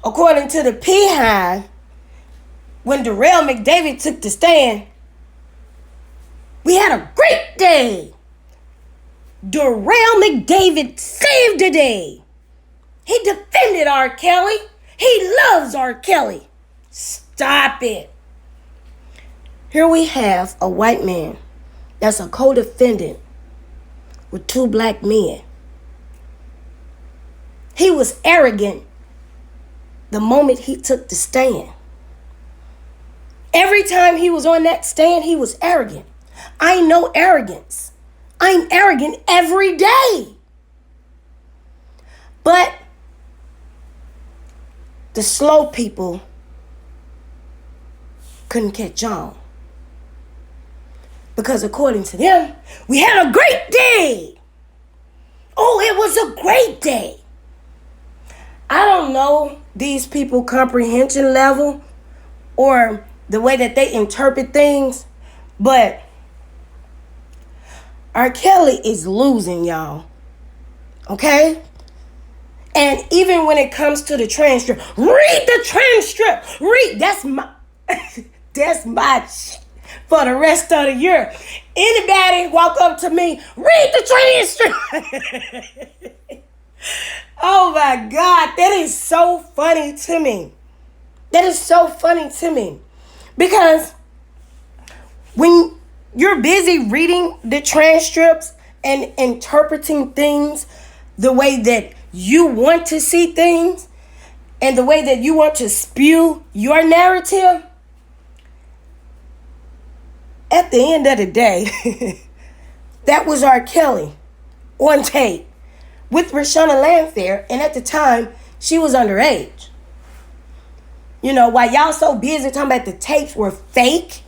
according to the Beehive, when DerrellMcDavid took the stand, we had a great day. DerrellMcDavid saved the day. He defended R. Kelly. He loves R. Kelly. Stop it. Here we have a white man that's a co-defendant with two black men. He was arrogant the moment he took the stand. Every time he was on that stand, he was arrogant. I know arrogance. I'm arrogant every day. But the slow people couldn't catch on. Because according to them, we had a great day. Oh, it was a great day. I don't know these people's comprehension level or the way that they interpret things, but R. Kelly is losing, y'all. Okay? And even when it comes to the transcript, read the transcript. Read. That's my shit for the rest of the year. Anybody walk up to me, read the transcript. Oh my God, that is so funny to me. That is so funny to me. Because when you're busy reading the transcripts and interpreting things the way that you want to see things and the way that you want to spew your narrative, at the end of the day, that was R. Kelly on tape with Rashana Landfair, and at the time, she was underage. You know, while y'all so busy talking about the tapes were fake,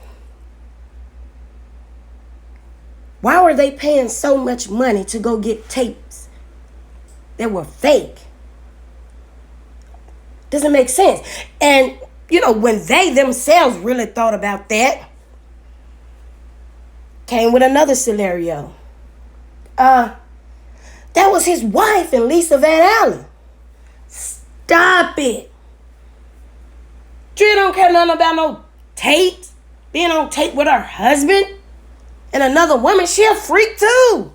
why were they paying so much money to go get tapes that were fake? Doesn't make sense. And, you know, when they themselves really thought about that, came with another scenario. That was his wife and Lisa Van Allen. Stop it. Dre don't care nothing about no tapes. Being on tape with her husband and another woman. She a freak too.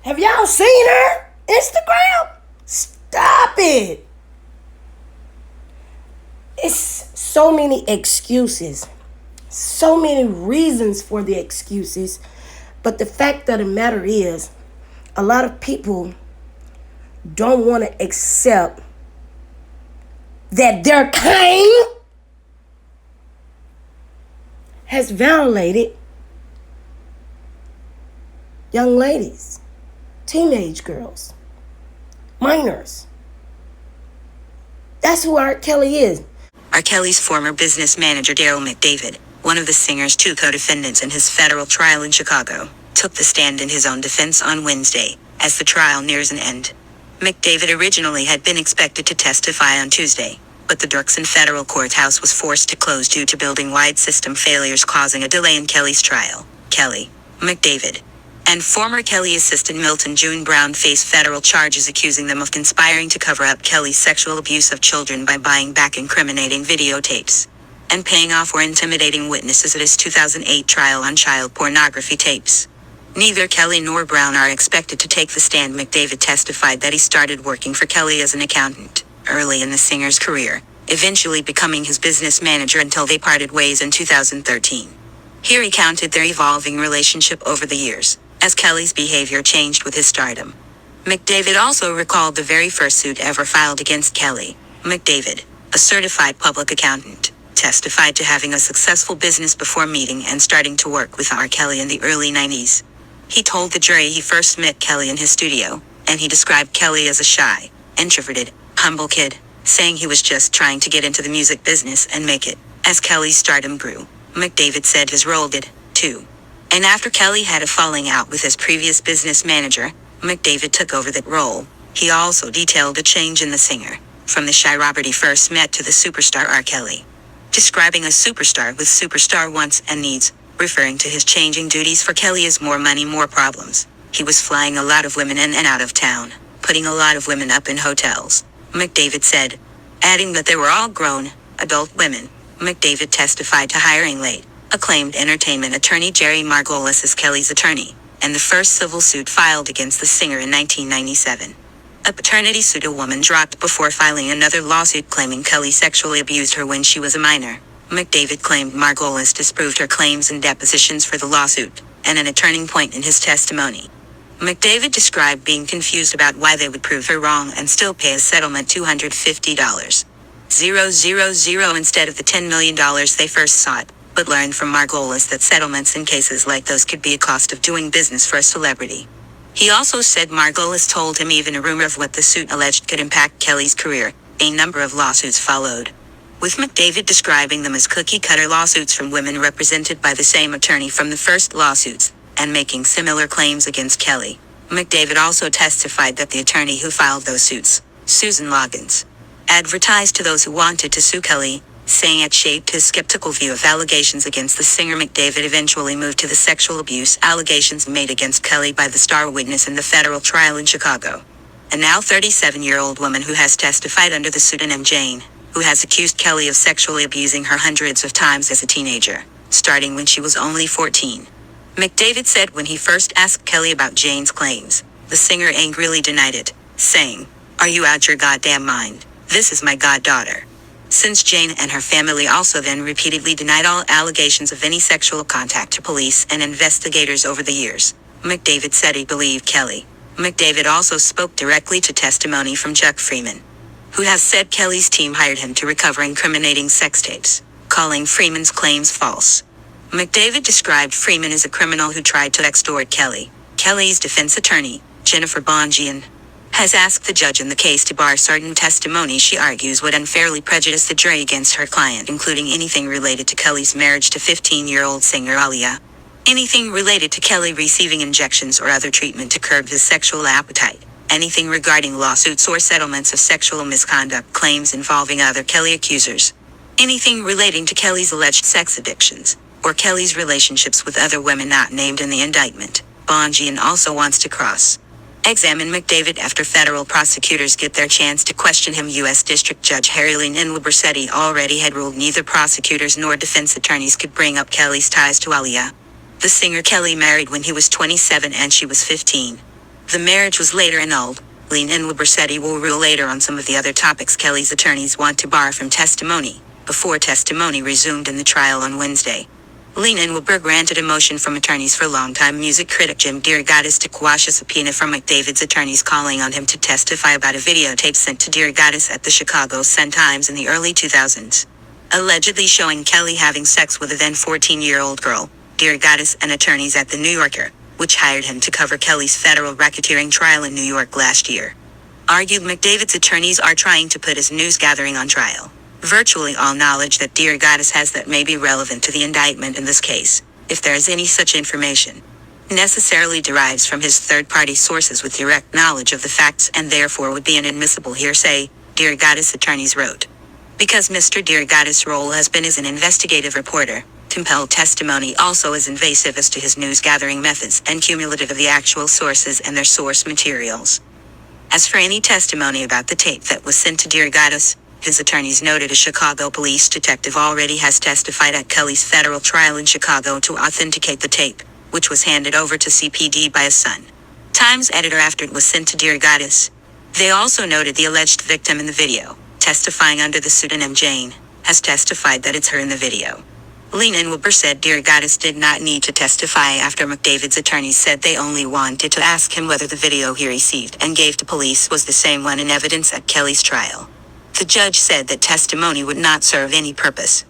Have y'all seen her Instagram? Stop it. It's so many excuses. So many reasons for the excuses. But the fact of the matter is, a lot of people don't want to accept that their kind has violated young ladies, teenage girls, minors. That's who R. Kelly is. R. Kelly's former business manager DerrellMcDavid, one of the singer's two co-defendants in his federal trial in Chicago, took the stand in his own defense on Wednesday, as the trial nears an end. McDavid originally had been expected to testify on Tuesday, but the Dirksen federal courthouse was forced to close due to building-wide system failures causing a delay in Kelly's trial. Kelly, McDavid, and former Kelly assistant Milton June Brown face federal charges accusing them of conspiring to cover up Kelly's sexual abuse of children by buying back incriminating videotapes and paying off or intimidating witnesses at his 2008 trial on child pornography tapes. Neither Kelly nor Brown are expected to take the stand. McDavid testified that he started working for Kelly as an accountant early in the singer's career, eventually becoming his business manager until they parted ways in 2013. He recounted their evolving relationship over the years, as Kelly's behavior changed with his stardom. McDavid also recalled the very first suit ever filed against Kelly. McDavid, a certified public accountant, testified to having a successful business before meeting and starting to work with R. Kelly in the early 90s. He told the jury he first met Kelly in his studio, and he described Kelly as a shy, introverted, humble kid, saying he was just trying to get into the music business and make it. As Kelly's stardom grew, McDavid said his role did, too. And after Kelly had a falling out with his previous business manager, McDavid took over that role. He also detailed a change in the singer, from the shy Robert he first met to the superstar R. Kelly. Describing a superstar with superstar wants and needs, referring to his changing duties for Kelly as more money, more problems. He was flying a lot of women in and out of town, putting a lot of women up in hotels. McDavid said, Adding that they were all grown, adult women, McDavid testified to hiring late, acclaimed entertainment attorney Jerry Margolis as Kelly's attorney, and the first civil suit filed against the singer in 1997. A paternity suit a woman dropped before filing another lawsuit claiming Kelly sexually abused her when she was a minor. McDavid claimed Margolis disproved her claims in depositions for the lawsuit, and at a turning point in his testimony. McDavid described being confused about why they would prove her wrong and still pay a settlement $250,000 instead of the $10 million they first sought, but learned from Margolis that settlements in cases like those could be a cost of doing business for a celebrity. He also said Margolis told him even a rumor of what the suit alleged could impact Kelly's career. A number of lawsuits followed, with McDavid describing them as cookie-cutter lawsuits from women represented by the same attorney from the first lawsuits, and making similar claims against Kelly. McDavid also testified that the attorney who filed those suits, Susan Loggins, advertised to those who wanted to sue Kelly, saying it shaped his skeptical view of allegations against the singer. McDavid eventually moved to the sexual abuse allegations made against Kelly by the star witness in the federal trial in Chicago. A now 37-year-old woman who has testified under the pseudonym Jane, who has accused Kelly of sexually abusing her hundreds of times as a teenager, starting when she was only 14. McDavid said when he first asked Kelly about Jane's claims, the singer angrily denied it, saying, "Are you out your goddamn mind? This is my goddaughter." Since Jane and her family also then repeatedly denied all allegations of any sexual contact to police and investigators over the years, McDavid said he believed Kelly. McDavid also spoke directly to testimony from Chuck Freeman, who has said Kelly's team hired him to recover incriminating sex tapes, calling Freeman's claims false. McDavid described Freeman as a criminal who tried to extort Kelly. Kelly's defense attorney, Jennifer Bongian, has asked the judge in the case to bar certain testimony she argues would unfairly prejudice the jury against her client, including anything related to Kelly's marriage to 15-year-old singer Aaliyah, anything related to Kelly receiving injections or other treatment to curb his sexual appetite, anything regarding lawsuits or settlements of sexual misconduct claims involving other Kelly accusers, anything relating to Kelly's alleged sex addictions, or Kelly's relationships with other women not named in the indictment. Bongian also wants to cross-examine McDavid after federal prosecutors get their chance to question him. U.S. District Judge Harry Bersetti already had ruled neither prosecutors nor defense attorneys could bring up Kelly's ties to Aaliyah, the singer Kelly married when he was 27 and she was 15. The marriage was later annulled. Bersetti will rule later on some of the other topics Kelly's attorneys want to bar from testimony, before testimony resumed in the trial on Wednesday. Wilbur granted a motion from attorneys for longtime music critic Jim DeRogatis to quash a subpoena from McDavid's attorneys calling on him to testify about a videotape sent to DeRogatis at the Chicago Sun-Times in the early 2000s, allegedly showing Kelly having sex with a then 14-year-old girl. DeRogatis and attorneys at The New Yorker, which hired him to cover Kelly's federal racketeering trial in New York last year, argued McDavid's attorneys are trying to put his news gathering on trial. Virtually all knowledge that DeRogatis has that may be relevant to the indictment in this case, if there is any such information, necessarily derives from his third-party sources with direct knowledge of the facts and therefore would be an admissible hearsay, DeRogatis attorneys wrote. Because Mr. DeRogatis' role has been as an investigative reporter, compelled testimony also is invasive as to his news-gathering methods and cumulative of the actual sources and their source materials. As for any testimony about the tape that was sent to DeRogatis, his attorneys noted a Chicago police detective already has testified at Kelly's federal trial in Chicago to authenticate the tape, which was handed over to CPD by a Sun-Times editor after it was sent to DeRogatis. They also noted the alleged victim in the video, testifying under the pseudonym Jane, has testified that it's her in the video. Wilbur said DeRogatis did not need to testify after McDavid's attorneys said they only wanted to ask him whether the video he received and gave to police was the same one in evidence at Kelly's trial. The judge said that testimony would not serve any purpose,